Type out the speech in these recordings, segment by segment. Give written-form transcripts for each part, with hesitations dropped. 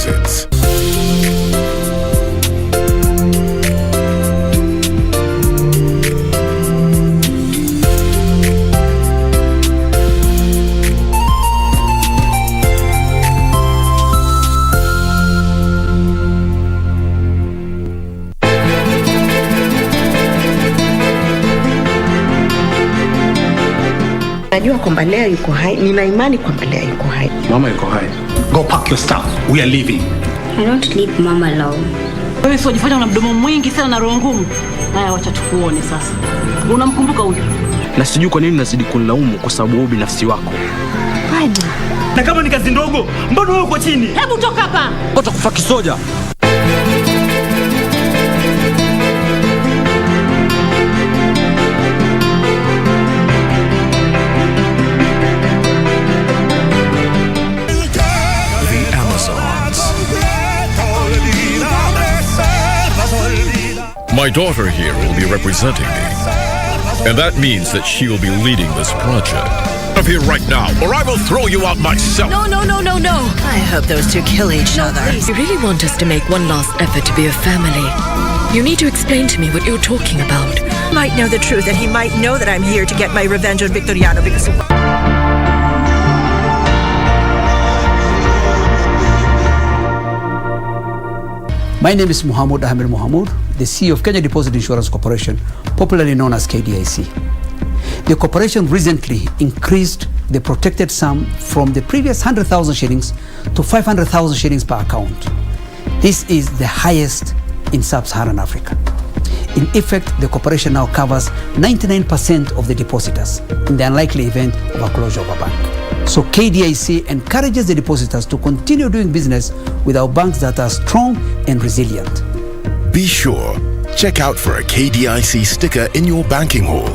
deposits. Najua kwamba leo yuko hai, nina imani kwamba leo yuko hai. Mama yuko hai. Go pack your stuff. We are leaving. I don't leave mama alone. Wewe sio jifanya una mdomo mwingi sana na roho ngumu. Haya wacha tukuone sasa. Unamkumbuka huyu? Na sijui kwa nini nazidi kunilaumu kwa sababu wewe binafsi wako. Hadi. Na kama ni kazi ndogo, mbona wewe uko chini? Hebu toka hapa. Ngoja kufa kisoja. My daughter here will be representing me, and that means that she will be leading this project. Up here right now, or I will throw you out myself. No. I hope those two kill each other. Please. You really want us to make one last effort to be a family? You need to explain to me what you're talking about. Might know the truth, and he might know that I'm here to get my revenge on Victoriano because of... My name is Muhammad Ahmed Muhammad, the CEO of Kenya Deposit Insurance Corporation, popularly known as KDIC. The corporation recently increased the protected sum from the previous 100,000 shillings to 500,000 shillings per account. This is the highest in sub-Saharan Africa. In effect, the corporation now covers 99% of the depositors in the unlikely event of a closure of a bank. So KDIC encourages the depositors to continue doing business with our banks that are strong and resilient. Be sure, check out for a KDIC sticker in your banking hall.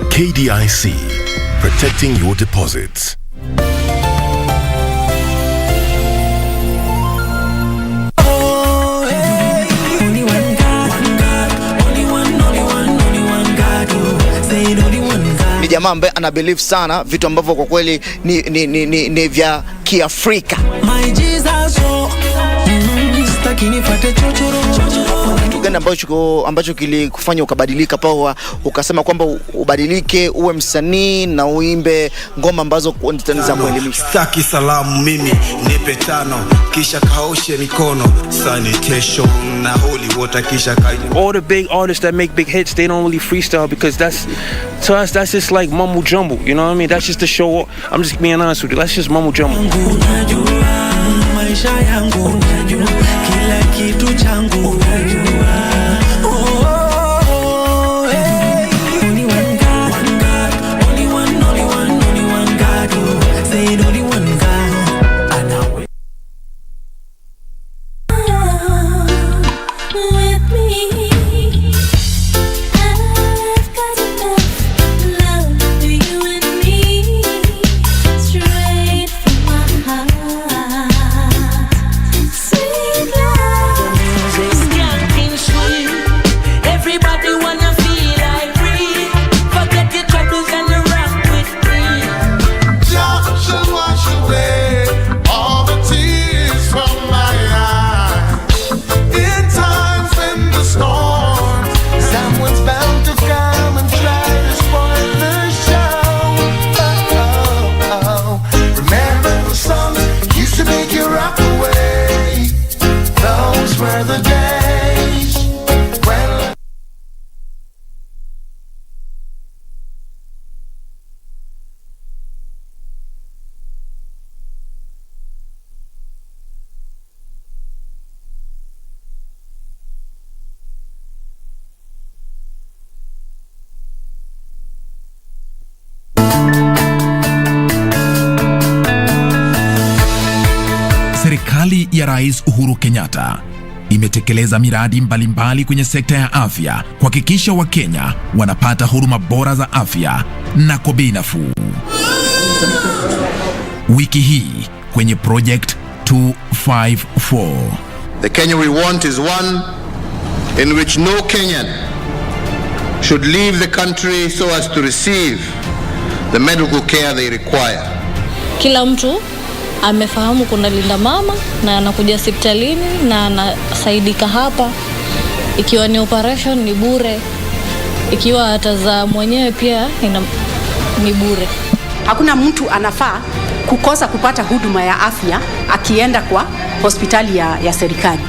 KDIC, protecting your deposits. Ni jamaa ambaye ana believe sana vitu ambavyo kwa kweli ni vya Kiafrika. Kitu gani ambacho kilikufanya ukabadilika pa ukasema kwamba ubadilike uwe msanii na uimbe ngoma ambazo ni za kuelimisha? Sitaki salamu mimi nipe tano kisha kaoshe mikono sanitation na holy water kisha All the big artists that make big hits, they don't really freestyle because to us that's just like mumble jumble, you know what I mean? That's just to show up. I'm just being honest with you. That's just mumble jumble. Serikali ya Rais Uhuru Kenyatta imetekeleza miradi mbalimbali kwenye sekta ya afya kuhakikisha Wakenya wanapata huduma bora za afya na kwa bei nafuu. Wiki hii kwenye Project 254. The Kenya we want is one in which no Kenyan should leave the country so as to receive the medical care they require. Kila mtu amefahamu kuna linda mama na anakuja hospitalini na anasaidika hapa. Ikiwa ni operation ni bure. Ikiwa atazaa mwenyewe pia ni bure. Hakuna mtu anafaa kukosa kupata huduma ya afya akienda kwa hospitali ya serikali.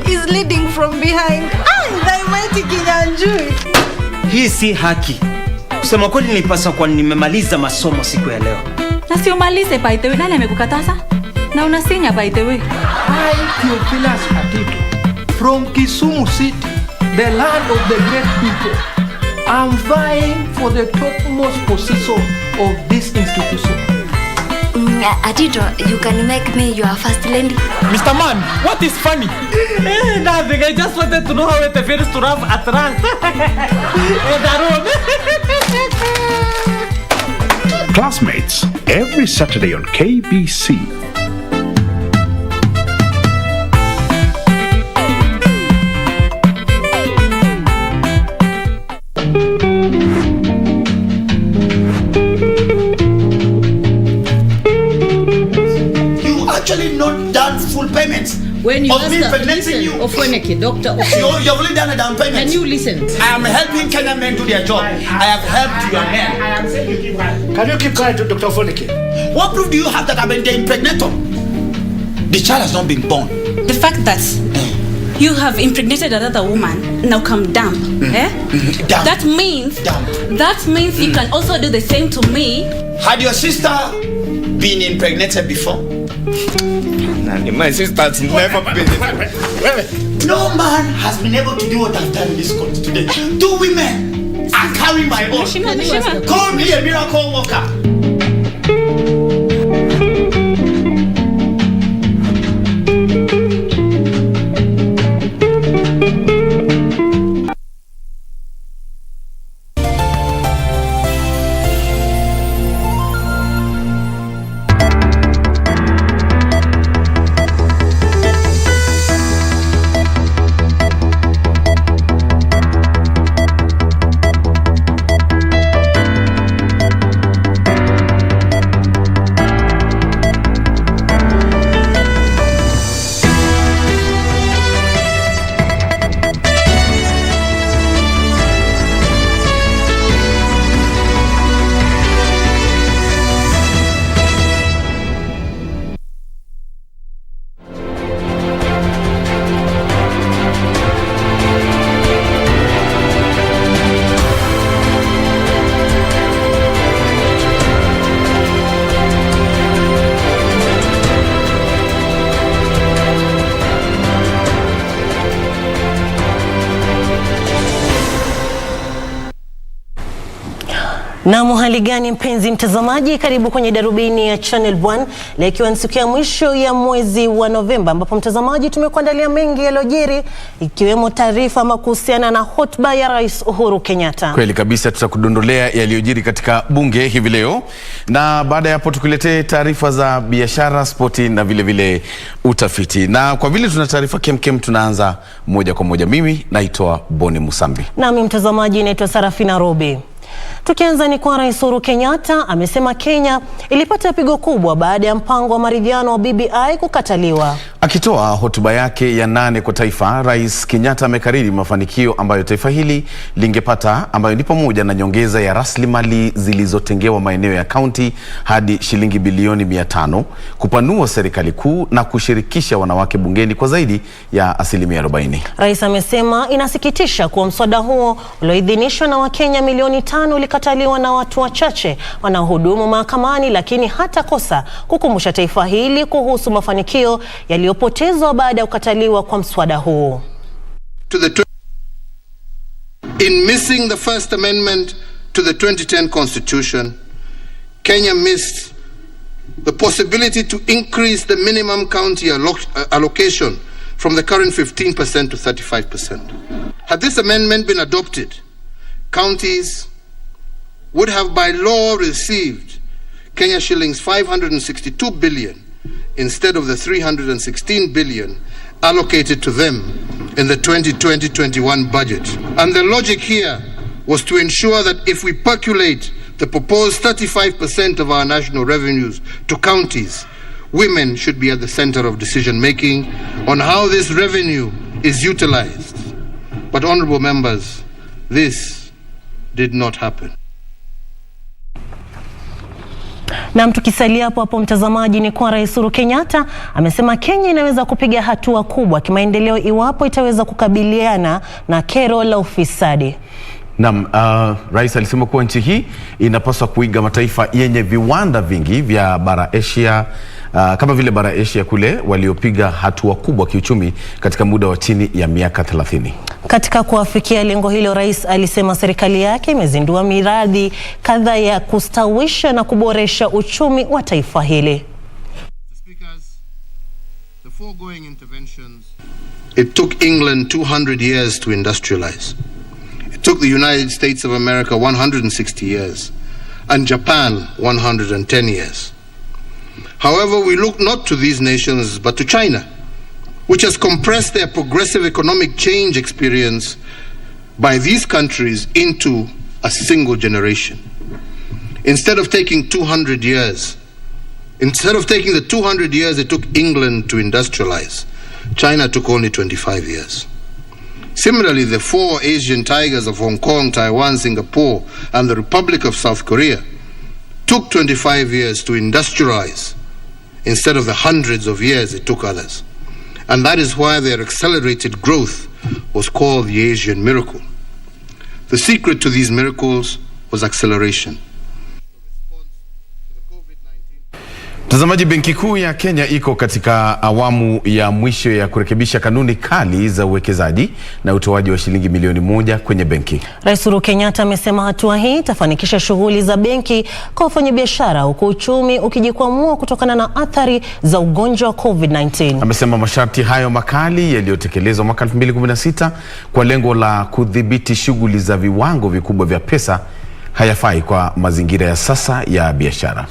Is leading from behind. Hii si haki. Kusema kweli nilipaswa kwa nimemaliza masomo siku ya leo. Na sio malize by the way, nani amekukataza? Na unasinya by the way. I Theophilus Atito from Kisumu City, the land of the great people. I'm vying for the topmost position of this institution. Atito, you can make me your first lady. Mr. Man, what is funny? Nothing. I just wanted to know how it feels to have a trunk. Classmates, every Saturday on KBC. Actually not done full payments. When you of me impregnating you. Of Weneke, doctor. You've only done a down payment. Can you listen? I am helping Kenyan men do their job. I have helped your men. I am saying you keep quiet. Can you keep quiet, Dr. Foneke? What proof do you have that I've been the impregnator? The child has not been born. The fact that you have impregnated another woman now come damp. Damp. That means you can also do the same to me. Had your sister been impregnated before? My sister's never been. No man has been able to do what I've done in this court today. 2 women are carrying my own. Call me a miracle worker. Na muhali gani mpenzi mtazamaji, karibu kwenye Darubini ya Channel 1 leo ikiwa ni siku ya mwisho ya mwezi wa Novemba, ambapo mtazamaji tumekuandalia mengi yaliyojiri ikiwemo taarifa kuhusiana na hotuba ya Rais Uhuru Kenyatta. Kweli kabisa, tutakudondolea yaliyojiri katika bunge hivi leo, na baada ya hapo tukuletee taarifa za biashara, spoti na vile vile utafiti. Na kwa vile tuna taarifa kemkem, tunaanza moja kwa moja. Mimi naitwa Boni Musambi. Na mimi mtazamaji naitwa Sarafina Robi. Tukianza ni kwa Rais Uhuru Kenyatta amesema Kenya ilipata pigo kubwa baada ya mpango wa maridhiano wa BBI kukataliwa. Akitoa hotuba yake ya 8 kwa taifa, Rais Kenyatta amekariri mafanikio ambayo taifa hili lingepata, ambayo ni pamoja na nyongeza ya rasilimali zilizotengewa maeneo ya kaunti hadi shilingi bilioni 500, kupanua serikali kuu na kushirikisha wanawake bungeni kwa zaidi ya 40%. Rais amesema inasikitisha kuwa mswada huo ulioidhinishwa na Wakenya milioni 5 ulikataliwa na watu wachache wanaohudumu mahakamani, lakini hata kosa kukumbusha taifa hili kuhusu mafanikio yaliyopotezwa baada ya kukataliwa kwa mswada huo. In missing the First Amendment to the 2010 Constitution, Kenya missed the possibility to increase the minimum county allocation from the current 15% to 35%. Had this amendment been adopted, counties would have by law received Kenya shillings 562 billion instead of the 316 billion allocated to them in the 2020-21 budget. And the logic here was to ensure that if we percolate the proposed 35% of our national revenues to counties, women should be at the center of decision making on how this revenue is utilized. But honorable members, this did not happen. Na tukisalia hapo mtazamaji, ni kwa Rais Uhuru Kenyatta amesema Kenya inaweza kupiga hatua kubwa kimaendeleo iwapo itaweza kukabiliana na kero la ufisadi. Naam, Rais alisema kuwa nchi hii inapaswa kuiga mataifa yenye viwanda vingi vya bara Asia, kama vile bara Asia kule waliopiga hatua kubwa kiuchumi katika muda wa chini ya miaka 30. Katika kuafikia lengo hilo, Rais alisema serikali yake imezindua miradi kadhaa ya kustawisha na kuboresha uchumi wa taifa hili. It took England 200 years to industrialize. It took the United States of America 160 years and Japan 110 years. However, we look not to these nations but to China, which has compressed their progressive economic change experience by these countries into a single generation. Instead of taking the 200 years it took England to industrialize, China took only 25 years. Similarly, the 4 Asian tigers of Hong Kong, Taiwan, Singapore, and the Republic of South Korea took 25 years to industrialize instead of the hundreds of years it took others. And that is why their accelerated growth was called the Asian miracle. The secret to these miracles was acceleration. Mtazamaji, Benki Kuu ya Kenya iko katika awamu ya mwisho ya kurekebisha kanuni kali za uwekezaji na utoaji wa shilingi milioni 1 kwenye benki. Rais Uhuru Kenyatta amesema hatua hii itafanikisha shughuli za benki kwa wafanyabiashara huku uchumi ukijikwamua kutokana na athari za ugonjwa wa COVID-19. Amesema masharti hayo makali yaliyotekelezwa mwaka 2016 kwa lengo la kudhibiti shughuli za viwango vikubwa vya pesa hayafai kwa mazingira ya sasa ya biashara.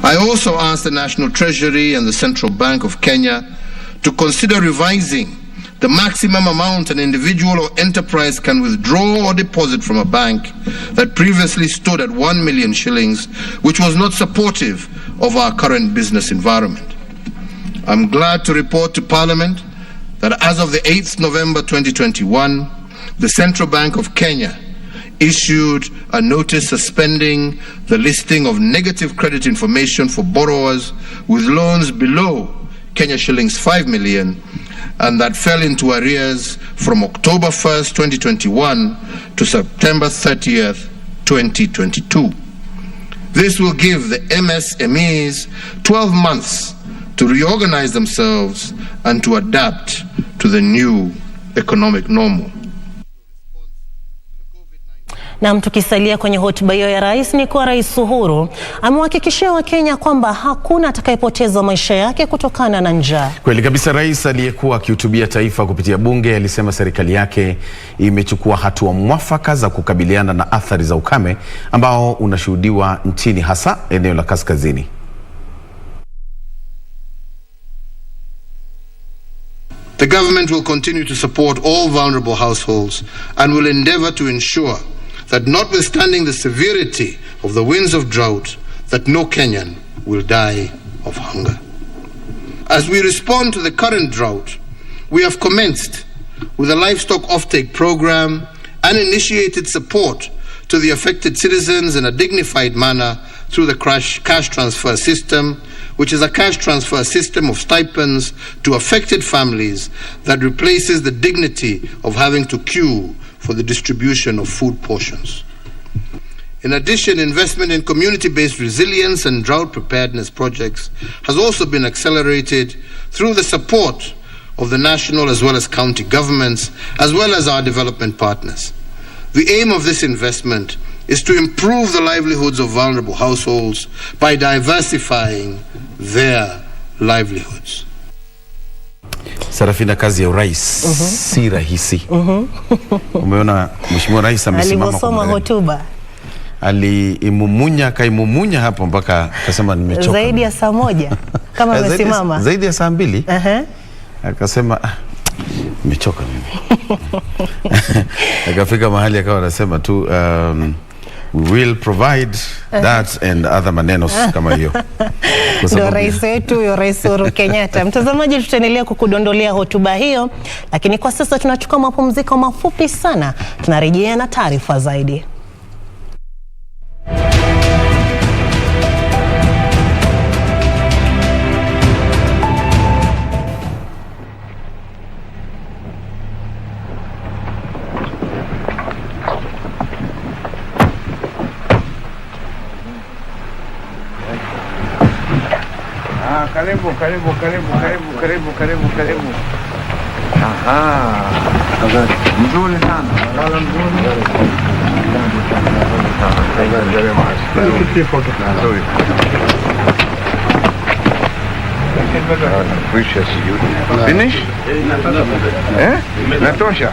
I also asked the National Treasury and the Central Bank of Kenya to consider revising the maximum amount an individual or enterprise can withdraw or deposit from a bank that previously stood at 1 million shillings, which was not supportive of our current business environment. I'm glad to report to Parliament that as of the 8th November 2021, the Central Bank of Kenya issued a notice suspending the listing of negative credit information for borrowers with loans below Kenya shillings 5 million and that fell into arrears from October 1st, 2021 to September 30th, 2022. This will give the MSMEs 12 months to reorganize themselves and to adapt to the new economic normal. Na tukisalia kwenye hotuba hiyo ya rais, ni kwa Rais Uhuru amewahakikishia Wakenya kwamba hakuna atakayepoteza maisha yake kutokana na njaa. Kweli kabisa. Rais aliyekuwa akihutubia taifa kupitia bunge alisema serikali yake imechukua hatua mwafaka za kukabiliana na athari za ukame ambao unashuhudiwa nchini, hasa eneo la kaskazini. The government will continue to support all vulnerable households and will endeavor to ensure that notwithstanding the severity of the winds of drought, that no Kenyan will die of hunger. As we respond to the current drought, we have commenced with a livestock offtake program and initiated support to the affected citizens in a dignified manner through the cash transfer system, which is a cash transfer system of stipends to affected families that replaces the dignity of having to queue for the distribution of food portions. In addition, investment in community-based resilience and drought preparedness projects has also been accelerated through the support of the national as well as county governments, as well as our development partners. The aim of this investment is to improve the livelihoods of vulnerable households by diversifying their livelihoods. Sarafina, kazi ya urais si rahisi. Umeona Mheshimiwa Rais amesimama alivyosoma hotuba. Kaimumunya hapo mpaka akasema nimechoka. Zaidi ya saa moja kama amesimama. Zaidi ya saa 2. Akasema nimechoka mimi. Akafika mahali akawa anasema tu we will provide that and other manenos kama hiyo. Ndio rais wetu, Rais Uhuru Kenyatta. Mtazamaji, tutaendelea kukudondolea hotuba hiyo, lakini kwa sasa tunachukua mapumziko mafupi sana. Tunarejea na taarifa zaidi. Karibu. Aha. Mzuri sana. Wala mzuri. Very much. Sorry. Appreciate you. Finish? Natosha.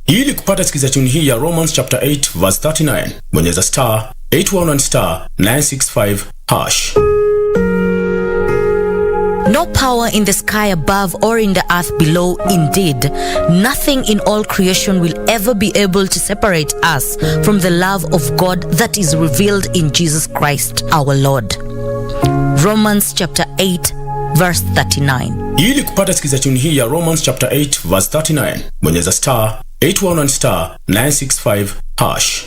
Ili kupata sikiza tune hii ya Romans chapter 8 verse 39, bonyeza star 811 star 965 hash. No power in the sky above or in the earth below, indeed, nothing in all creation will ever be able to separate us from the love of God that is revealed in Jesus Christ our Lord. Romans chapter 8 verse 39. Ili kupata sikiza tune hii ya Romans chapter 8 verse 39, bonyeza star 811 star 965 hash.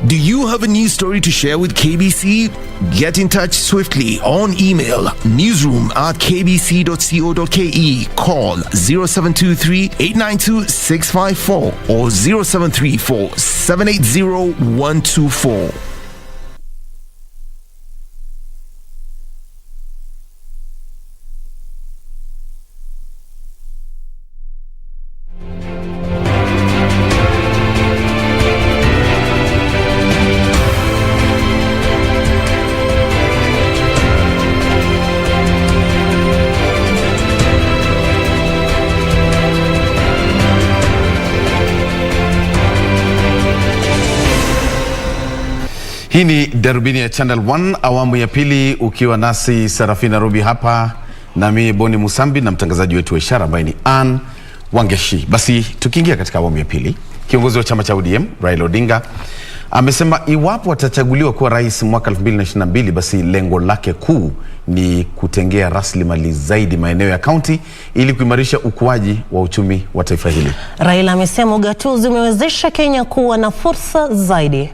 Do you have a news story to share with KBC? Get in touch swiftly on email newsroom@kbc.co.ke, call 0723-892-654 or 0734-780-124. Hii ni Darubini ya Channel 1 awamu ya pili, ukiwa nasi Sarafina Robi hapa na mimi Boni Musambi na mtangazaji wetu wa ishara ambaye ni Wangeshi. Basi tukiingia katika awamu ya pili, kiongozi wa chama cha ODM Raila Odinga amesema iwapo atachaguliwa kuwa rais mwaka 2022, basi lengo lake kuu ni kutengea rasilimali zaidi maeneo ya kaunti ili kuimarisha ukuaji wa uchumi wa taifa hili. Raila amesema ugatuzi umewezesha Kenya kuwa na fursa zaidi.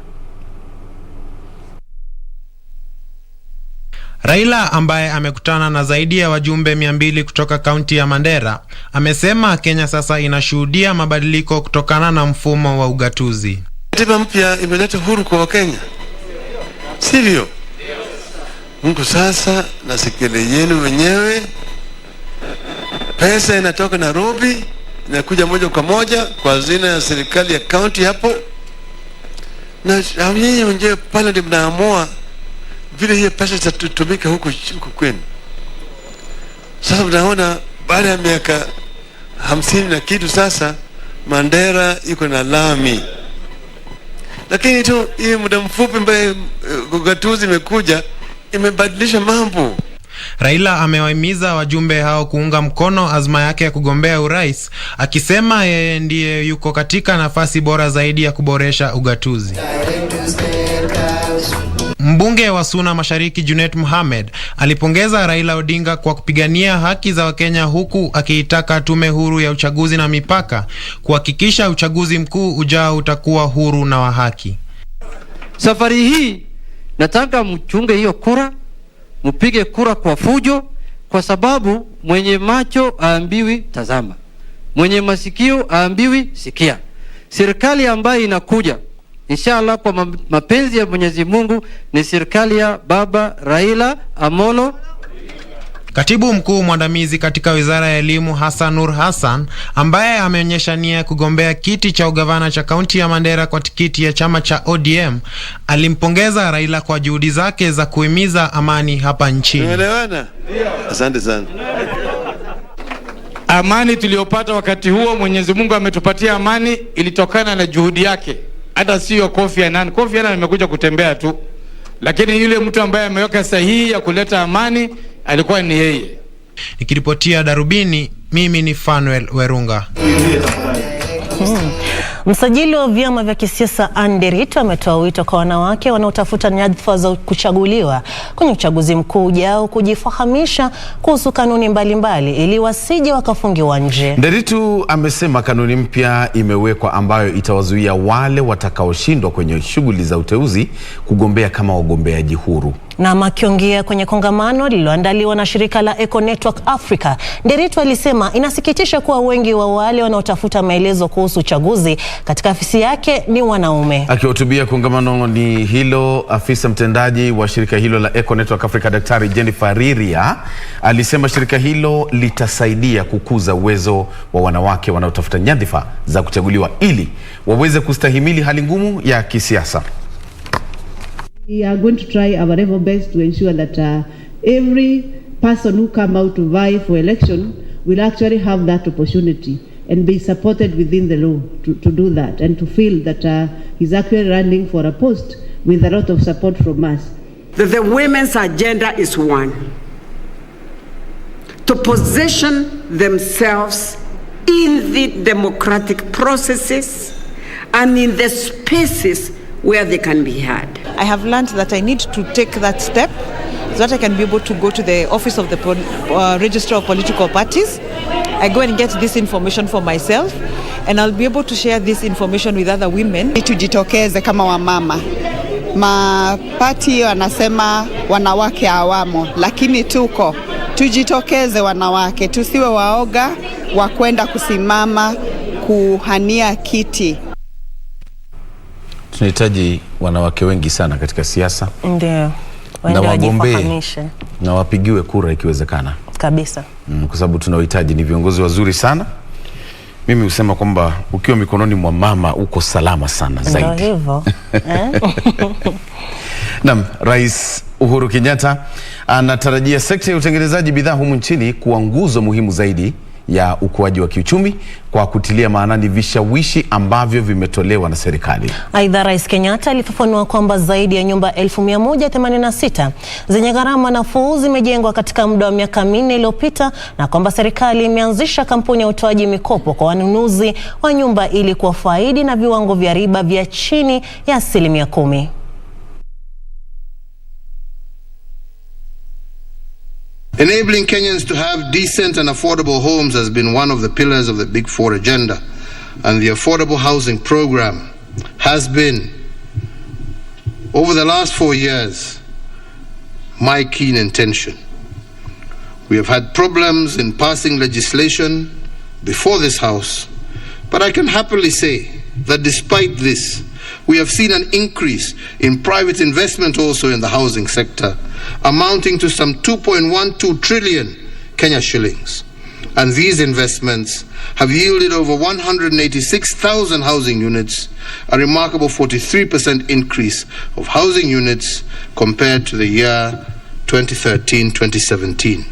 Raila ambaye amekutana na zaidi ya wajumbe 200 kutoka kaunti ya Mandera amesema Kenya sasa inashuhudia mabadiliko kutokana na mfumo wa ugatuzi. Katiba mpya imeleta huru kwa Wakenya, sivyo? Mungu sasa na sikele yenu wenyewe, pesa inatoka Nairobi inakuja moja kwa moja kwa hazina ya serikali ya kaunti hapo, na nyinyi wenyewe pale ndio mnaamua vile hiyo pesa zitatumika huku kwenu. Sasa mnaona baada ya miaka 50 na kitu sasa Mandera iko na lami, lakini tu hii muda mfupi ambaye ugatuzi imekuja imebadilisha mambo. Raila amewahimiza wajumbe hao kuunga mkono azma yake ya kugombea urais, akisema yeye ndiye yuko katika nafasi bora zaidi ya kuboresha ugatuzi. Mbunge wa Suna Mashariki Junet Mohamed alipongeza Raila Odinga kwa kupigania haki za Wakenya, huku akiitaka tume huru ya uchaguzi na mipaka kuhakikisha uchaguzi mkuu ujao utakuwa huru na wa haki. Safari hii nataka mchunge hiyo kura, mpige kura kwa fujo, kwa sababu mwenye macho aambiwi tazama, mwenye masikio aambiwi sikia. Serikali ambayo inakuja inshallah kwa mapenzi ya Mwenyezi Mungu ni serikali ya Baba Raila Amolo. Katibu mkuu mwandamizi katika Wizara ya Elimu Hassan Nur Hassan, ambaye ameonyesha nia ya kugombea kiti cha ugavana cha kaunti ya Mandera kwa tikiti ya chama cha ODM, alimpongeza Raila kwa juhudi zake za kuhimiza amani hapa nchini. Tumeelewana? Asante sana. Amani tuliyopata wakati huo, Mwenyezi Mungu ametupatia amani, ilitokana na juhudi yake. Hata sio Kofi Annan. Kofi Annan amekuja kutembea tu, lakini yule mtu ambaye ameweka sahihi ya kuleta amani alikuwa ni yeye. Nikiripotia Darubini, mimi ni Fanuel Werunga. Msajili wa vyama vya kisiasa Anderito ametoa wito kwa wanawake wanaotafuta nyadhifa za kuchaguliwa kwenye uchaguzi mkuu ujao kujifahamisha kuhusu kanuni mbalimbali ili wasije wakafungiwa nje. Nderitu amesema kanuni mpya imewekwa ambayo itawazuia wale watakaoshindwa kwenye shughuli za uteuzi kugombea kama wagombeaji huru. Na makiongea kwenye kongamano lililoandaliwa na shirika la Eco Network Africa, Nderitu alisema inasikitisha kuwa wengi wa wale wanaotafuta maelezo kuhusu uchaguzi katika afisi yake ni wanaume. Akihutubia kongamano ni hilo, afisa mtendaji wa shirika hilo la Eco Network Africa Daktari Jennifer Riria alisema shirika hilo litasaidia kukuza uwezo wa wanawake wanaotafuta nyadhifa za kuchaguliwa ili waweze kustahimili hali ngumu ya kisiasa. We are going to try our level best to ensure that every person who come out to vie for election will actually have that opportunity and be supported within the law to do that and to feel that he's actually running for a post with a lot of support from us. The women's agenda is one: to position themselves in the democratic processes and in the spaces where they can be heard. I have learned that I need to take that step so that I can be able to go to the office of the Register of Political Parties. I go and get this information for myself, and I'll be able to share this information with other women. Tujitokeze kama wamama. Mapati wanasema wanawake hawamo, lakini tujitokeze wanawake, tusiwe waoga wa kwenda kusimama kuhania kiti. Tunahitaji wanawake wengi sana katika siasa. Ndio. Na wagombee na wapigiwe kura ikiwezekana. Kabisa. Kwa sababu tunahitaji ni viongozi wazuri sana. Mimi husema kwamba ukiwa mikononi mwa mama uko salama sana zaidi. Ndio hivyo. Naam, Rais Uhuru Kenyatta anatarajia sekta ya utengenezaji bidhaa humu nchini kuwa nguzo muhimu zaidi ya ukuaji wa kiuchumi kwa kutilia maanani vishawishi ambavyo vimetolewa na serikali. Aidha, Rais Kenyatta alifafanua kwamba zaidi ya nyumba 1186 zenye gharama nafuu zimejengwa katika muda wa miaka 4 iliyopita na kwamba serikali imeanzisha kampuni ya utoaji mikopo kwa wanunuzi wa nyumba ili kuwafaidi na viwango vya riba vya chini ya 10%. Enabling Kenyans to have decent and affordable homes has been one of the pillars of the Big Four agenda, and the affordable housing program has been, over the last 4 years, my keen intention. We have had problems in passing legislation before this House, but I can happily say that despite this, we have seen an increase in private investment also in the housing sector, amounting to some 2.12 trillion Kenya shillings. And these investments have yielded over 186,000 housing units, a remarkable 43% increase of housing units compared to the year 2013-2017.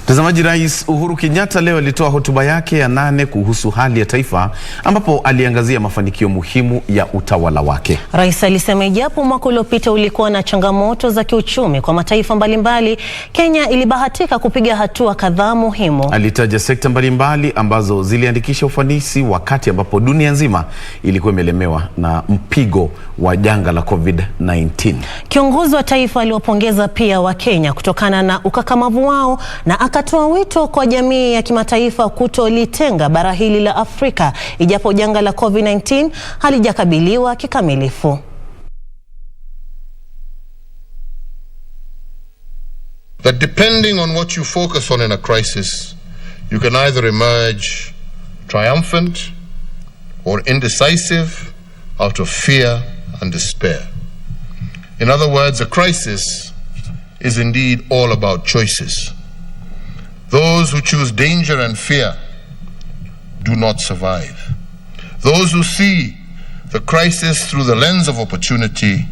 Mtazamaji, Rais Uhuru Kenyatta leo alitoa hotuba yake ya 8 kuhusu hali ya taifa ambapo aliangazia mafanikio muhimu ya utawala wake. Rais alisema ijapo mwaka uliopita ulikuwa na changamoto za kiuchumi kwa mataifa mbalimbali, Kenya ilibahatika kupiga hatua kadhaa muhimu. Alitaja sekta mbalimbali ambazo ziliandikisha ufanisi wakati ambapo dunia nzima ilikuwa imelemewa na mpigo wa janga la COVID-19. Kiongozi wa taifa aliwapongeza pia wa Kenya kutokana na ukakamavu wao na akatoa wito kwa jamii ya kimataifa kutolitenga bara hili la Afrika ijapo janga la COVID-19 halijakabiliwa kikamilifu. That depending on what you focus on in a crisis, you can either emerge triumphant or indecisive out of fear and despair. In other words, a crisis is indeed all about choices. Those who choose danger and fear do not survive. Those who see the crisis through the lens of opportunity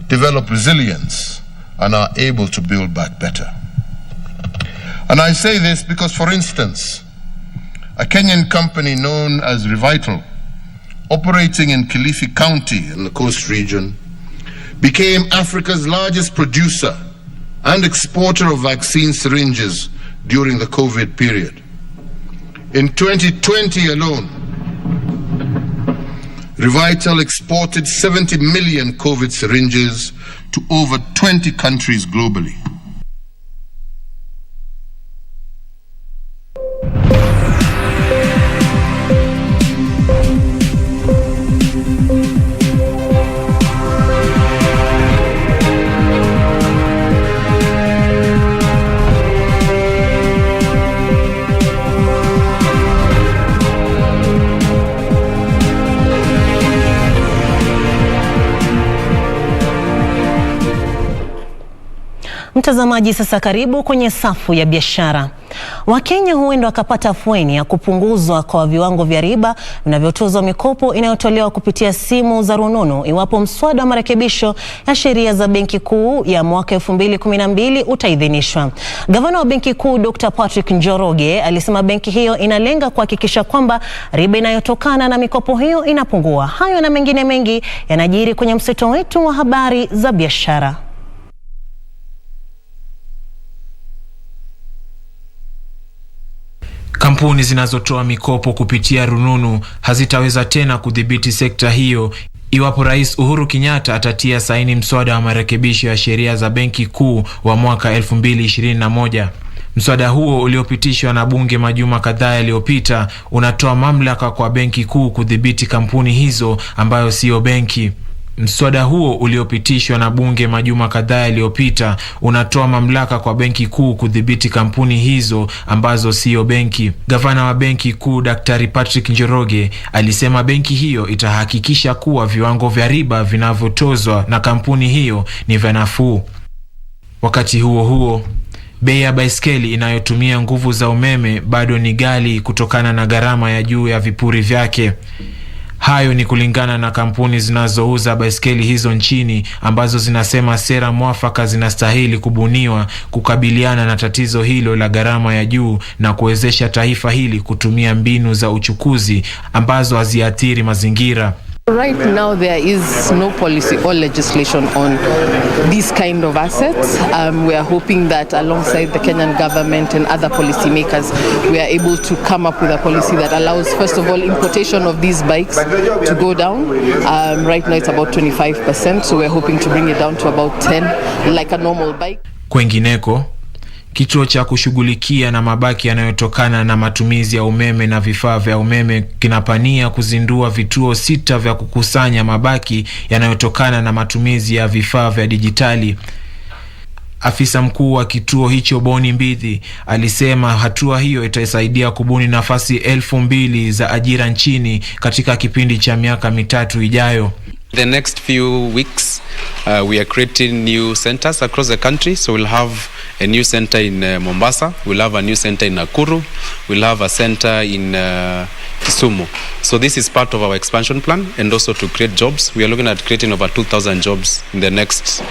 develop resilience and are able to build back better. And I say this because, for instance, a Kenyan company known as Revital, operating in Kilifi County in the coast region, became Africa's largest producer and exporter of vaccine syringes during the COVID period. In 2020 alone, Revital exported 70 million COVID syringes to over 20 countries globally. Mtazamaji, sasa karibu kwenye safu ya biashara. Wakenya huenda wakapata afueni ya kupunguzwa kwa viwango vya riba vinavyotozwa mikopo inayotolewa kupitia simu za rununu iwapo mswada wa marekebisho ya sheria za Benki Kuu ya mwaka 2012 utaidhinishwa. Gavana wa Benki Kuu Dr. Patrick Njoroge alisema benki hiyo inalenga kuhakikisha kwamba riba inayotokana na mikopo hiyo inapungua. Hayo na mengine mengi yanajiri kwenye mseto wetu wa habari za biashara. Kampuni zinazotoa mikopo kupitia rununu hazitaweza tena kudhibiti sekta hiyo iwapo Rais Uhuru Kenyatta atatia saini mswada wa marekebisho ya sheria za Benki Kuu wa mwaka 2021. Mswada huo uliopitishwa na bunge majuma kadhaa yaliyopita unatoa mamlaka kwa Benki Kuu kudhibiti kampuni hizo ambayo sio benki. Mswada huo uliopitishwa na bunge majuma kadhaa yaliyopita unatoa mamlaka kwa Benki Kuu kudhibiti kampuni hizo ambazo sio benki. Gavana wa Benki Kuu Daktari Patrick Njoroge alisema benki hiyo itahakikisha kuwa viwango vya riba vinavyotozwa na kampuni hiyo ni vya nafuu. Wakati huo huo, bei ya baiskeli inayotumia nguvu za umeme bado ni ghali kutokana na gharama ya juu ya vipuri vyake. Hayo ni kulingana na kampuni zinazouza baiskeli hizo nchini ambazo zinasema sera mwafaka zinastahili kubuniwa kukabiliana na tatizo hilo la gharama ya juu na kuwezesha taifa hili kutumia mbinu za uchukuzi ambazo haziathiri mazingira. Right now there is no policy or legislation on these kind of assets. We are hoping that alongside the Kenyan government and other policymakers, we are able to come up with a policy that allows, first of all, importation of these bikes to go down. Right now it's about 25%, so we're hoping to bring it down to about 10, like a normal bike. Kwengineko, kituo cha kushughulikia na mabaki yanayotokana na matumizi ya umeme na vifaa vya umeme kinapania kuzindua vituo 6 vya kukusanya mabaki yanayotokana na matumizi ya vifaa vya dijitali. Afisa mkuu wa kituo hicho Boni Mbithi alisema hatua hiyo itasaidia kubuni nafasi 2,000 za ajira nchini katika kipindi cha miaka 3 ijayo. The next few weeks we are creating new centers across the country. So we'll have a new center in Mombasa, we'll have a new center in Nakuru, we'll have a center in Kisumu. So this is part of our expansion plan and also to create jobs. We are looking at creating over 2,000 jobs in the next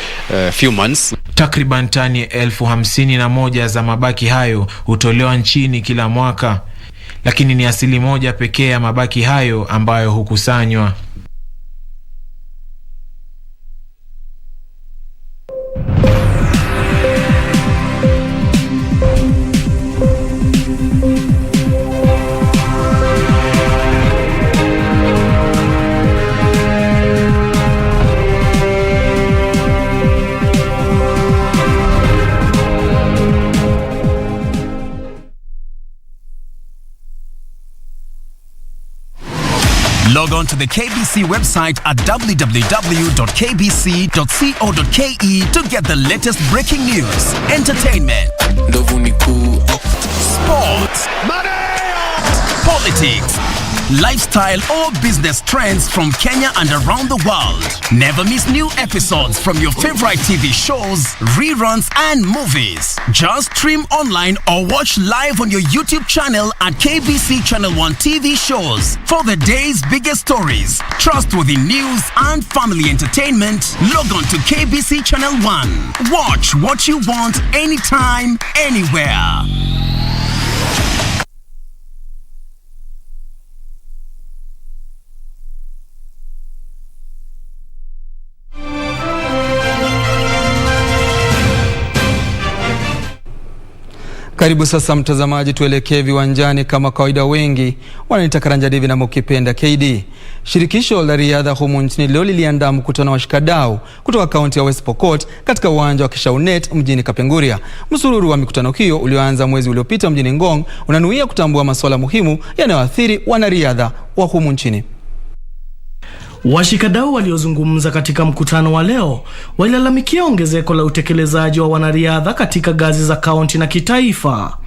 few months. Takriban tani 51,000 za mabaki hayo hutolewa nchini kila mwaka, lakini ni 1% pekee ya mabaki hayo ambayo hukusanywa. Log on to the KBC website at www.kbc.co.ke to get the latest breaking news, entertainment, sports, politics, lifestyle or business trends from Kenya and around the world. Never miss new episodes from your favorite TV shows, reruns and movies. Just stream online or watch live on your YouTube channel at KBC Channel 1 TV shows. For the day's biggest stories, trustworthy news and family entertainment, log on to KBC Channel 1. Watch what you want anytime, anywhere. Karibu sasa mtazamaji, tuelekee viwanjani. Kama kawaida, wengi wananiita Karanja Devi na mukipenda KD. Shirikisho la riadha humu nchini leo liliandaa mkutano wa washikadau kutoka kaunti ya West Pokot katika uwanja wa Kishaunet mjini Kapenguria. Msururu wa mikutano hiyo ulioanza mwezi uliopita mjini Ngong unanuia kutambua masuala muhimu yanayoathiri wanariadha wa humu nchini. Washikadau waliozungumza katika mkutano wa leo walilalamikia ongezeko la utekelezaji wa wanariadha katika ngazi za kaunti na kitaifa.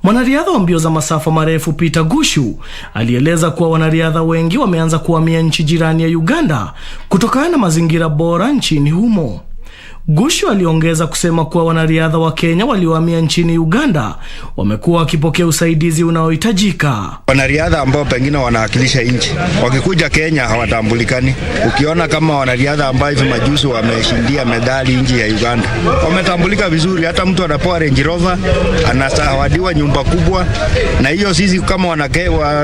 Mwanariadha wa mbio za masafa marefu Peter Gushu alieleza kuwa wanariadha wengi wameanza kuhamia nchi jirani ya Uganda kutokana na mazingira bora nchini humo. Gushu aliongeza kusema kuwa wanariadha wa Kenya waliohamia nchini Uganda wamekuwa wakipokea usaidizi unaohitajika. Wanariadha ambao pengine wanawakilisha nchi wakikuja Kenya hawatambulikani. Ukiona kama wanariadha ambao hivi majuzi wameshindia medali nchi ya Uganda, wametambulika vizuri. Hata mtu anapewa Range Rover, anasawadiwa nyumba kubwa, na hiyo sisi kama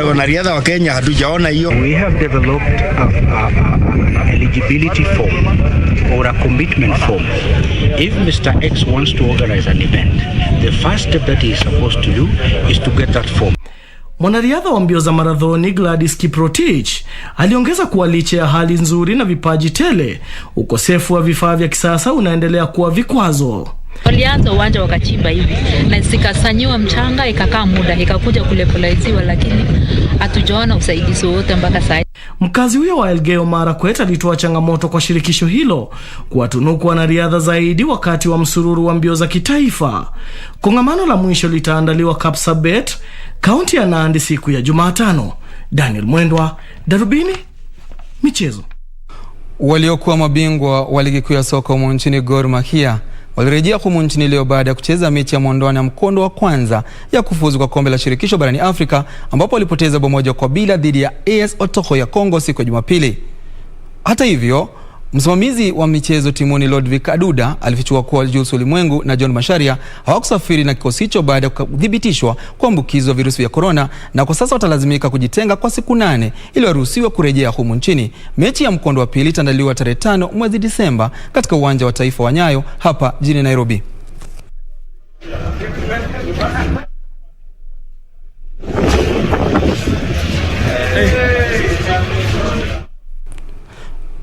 wanariadha wa Kenya hatujaona hiyo. We have developed an eligibility form or a commitment form. If Mr. X wants to organize an event, the first step that he is supposed to do is to get that form. Mwanariadha wa mbio za marathoni Gladys Kiprotich aliongeza kuwa licha ya hali nzuri na vipaji tele, ukosefu wa vifaa vya kisasa unaendelea kuwa vikwazo. Walianza uwanja wakachimba hivi na sikasanyiwa mchanga, ikakaa muda ikakuja kulepolaiziwa, lakini hatujaona usaidizi wote mpaka sasa. Mkazi huyo wa Elgeyo Marakwet alitoa changamoto kwa shirikisho hilo kuwatunuku wanariadha zaidi wakati wa msururu wa mbio za kitaifa. Kongamano la mwisho litaandaliwa Kapsabet, kaunti ya Nandi, siku ya Jumatano. Daniel Mwendwa, Darubini, michezo. Waliokuwa mabingwa wa ligi kuu ya soka humu nchini Gor Mahia walirejea humu nchini leo baada ya kucheza mechi ya mwondoano ya mkondo wa kwanza ya kufuzu kwa kombe la shirikisho barani Afrika, ambapo walipoteza 1-0 dhidi ya AS Otoko ya Kongo siku ya Jumapili. Hata hivyo, msimamizi wa michezo timoni Lodvik Aduda alifichua kuwa Jules Ulimwengu na John Masharia hawakusafiri na kikosi hicho baada ya kudhibitishwa kuambukizwa virusi vya corona, na kwa sasa watalazimika kujitenga kwa siku 8 ili waruhusiwe kurejea humu nchini. Mechi ya mkondo wa pili itaandaliwa tarehe 5 mwezi Disemba katika uwanja wa taifa wa Nyayo hapa jijini Nairobi.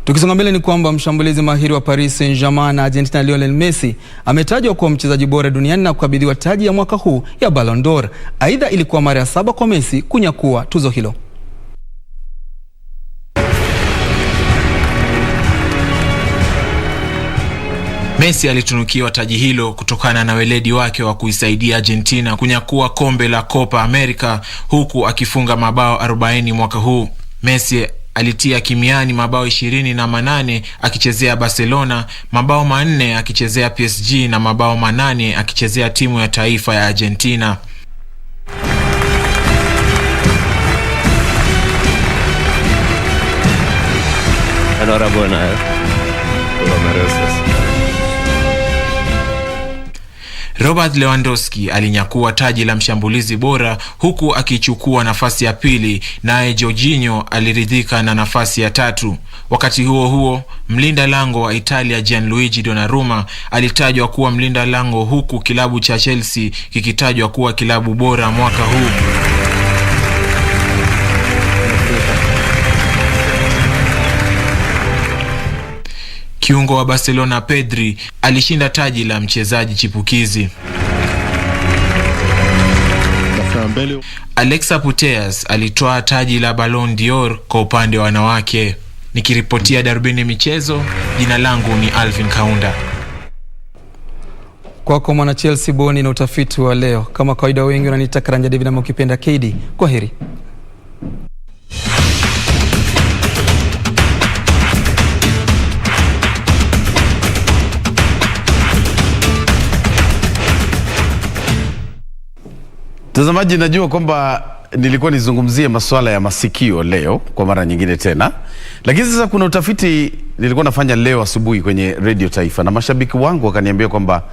Tukisonga mbele ni kwamba mshambulizi mahiri wa Paris Saint-Germain na Argentina Lionel Messi ametajwa kuwa mchezaji bora duniani na kukabidhiwa taji ya mwaka huu ya Ballon d'Or. Aidha, ilikuwa mara ya 7 kwa Messi kunyakua tuzo hilo. Messi alitunukiwa taji hilo kutokana na weledi wake wa kuisaidia Argentina kunyakua kombe la Copa America huku akifunga mabao 40 mwaka huu. Messi alitia kimiani mabao 28 akichezea Barcelona, mabao 4 akichezea PSG na mabao 8 akichezea timu ya taifa ya Argentina. Enhorabuena, lo mereces. Robert Lewandowski alinyakua taji la mshambulizi bora huku akichukua nafasi ya pili, naye Jorginho aliridhika na nafasi ya tatu. Wakati huo huo, mlinda lango wa Italia Gianluigi Donnarumma alitajwa kuwa mlinda lango, huku kilabu cha Chelsea kikitajwa kuwa kilabu bora mwaka huu. Kiungo wa Barcelona Pedri alishinda taji la mchezaji chipukizi. Alexa Putellas alitoa taji la Ballon d'Or kwa upande wa wanawake. Nikiripotia Darubini Michezo, jina langu ni Alvin Kaunda. Kwako mwana Chelsea Boni na utafiti wa leo. Kama kawaida wengi wananiita Karanja David na mkipenda KD. Kwaheri. Mtazamaji, najua kwamba nilikuwa nizungumzie masuala ya masikio leo kwa mara nyingine tena. Lakini sasa kuna utafiti nilikuwa nafanya leo asubuhi kwenye Radio Taifa, na mashabiki wangu wakaniambia kwamba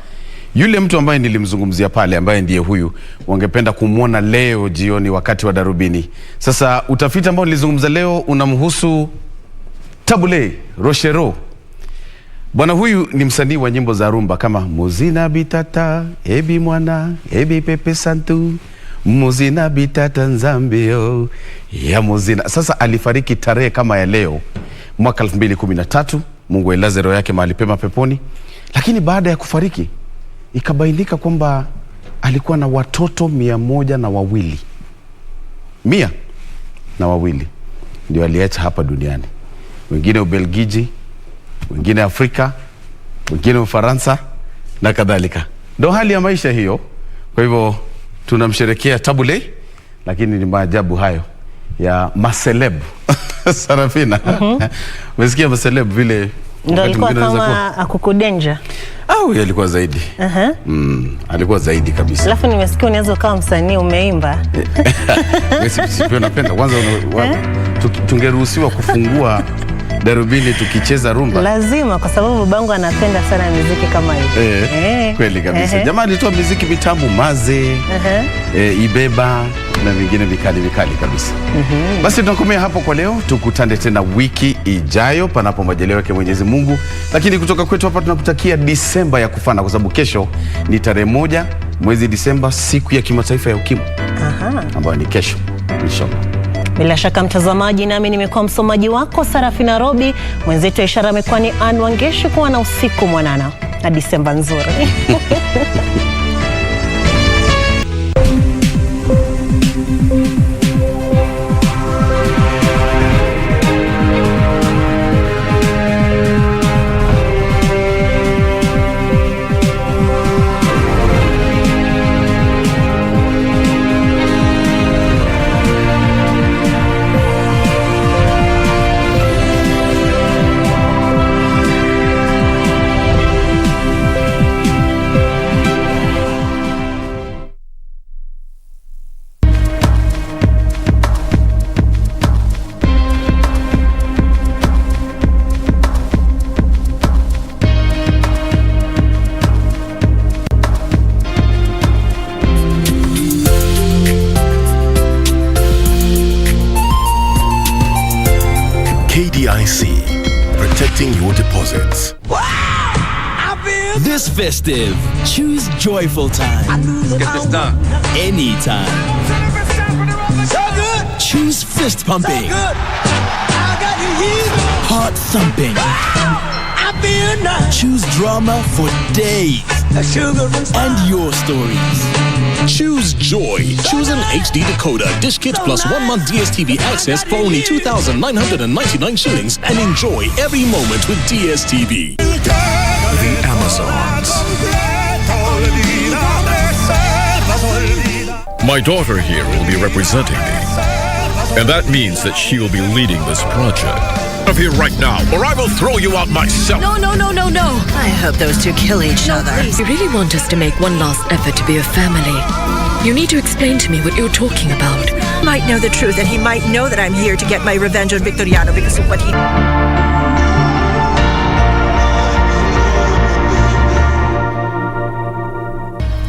yule mtu ambaye nilimzungumzia pale, ambaye ndiye huyu, wangependa kumwona leo jioni wakati wa Darubini. Sasa utafiti ambao nilizungumza leo unamhusu Tabule Rochero. Bwana huyu ni msanii wa nyimbo za rumba kama Muzina Bitata, Ebi Mwana, Ebi Pepe Santu, Muzina Bitata Nzambio, ya Muzina. Sasa alifariki tarehe kama ya leo mwaka 2013, Mungu ailaze roho yake mahali pema peponi. Lakini baada ya kufariki ikabainika kwamba alikuwa na watoto 102. 102 ndio aliacha hapa duniani. Wengine Ubelgiji, wengine Afrika, wengine Ufaransa na kadhalika. Ndio hali ya maisha hiyo. Kwa hivyo tunamsherekea Tabule, lakini ni maajabu hayo ya maseleb. Sarafina. Umesikia maseleb vile ndio alikuwa kama akukudenja. Au alikuwa zaidi. Alikuwa zaidi kabisa. Alafu nimesikia unaweza kama msanii umeimba. Sipio napenda. Kwanza tungeruhusiwa kufungua Darubini tukicheza rumba. Lazima, kwa sababu babangu anapenda sana muziki kama hiyo. Kweli kabisa. Jamaa alitoa muziki vitamu, Maze, Ibeba na vingine vikali kabisa. Basi tunakomea hapo kwa leo. Tukutane tena wiki ijayo panapo majaliwa yake Mwenyezi Mungu. Lakini kutoka kwetu hapa tunakutakia Disemba ya kufana, kwa sababu kesho ni tarehe 1 mwezi Disemba, siku ya kimataifa ya ukimwi. Ambayo ni kesho inshallah. Bila shaka mtazamaji, nami nimekuwa msomaji wako Sarafina Robi. Mwenzetu wa ishara amekuwa ni Anwangeshu. Kuwa na usiku mwanana na Disemba nzuri. Protecting your deposits. This festive, choose joyful time. Get this done. Anytime. So good. Choose fist pumping. So good. I got you. Heart thumping. I feel nice. Choose drama for days. And your stories. Choose joy. Choose an HD decoder, dish kit plus 1 month DSTV access for only 2,999 shillings and enjoy every moment with DSTV. The Amazons. My daughter here will be representing me, and that means that she will be leading this project. Up here right now, or I will throw you out myself. No. I hope those two kill each other. Please. You really want us to make one last effort to be a family. You need to explain to me what you're talking about. Might know the truth, and he might know that I'm here to get my revenge on Victoriano because of what he...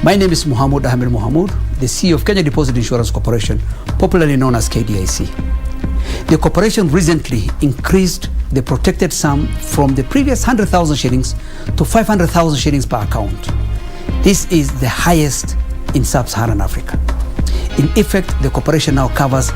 My name is Mohamud Ahmed Mohamud, the CEO of Kenya Deposit Insurance Corporation, popularly known as KDIC. The corporation recently increased the protected sum from the previous 100,000 shillings to 500,000 shillings per account. This is the highest in sub-Saharan Africa. In effect, the corporation now covers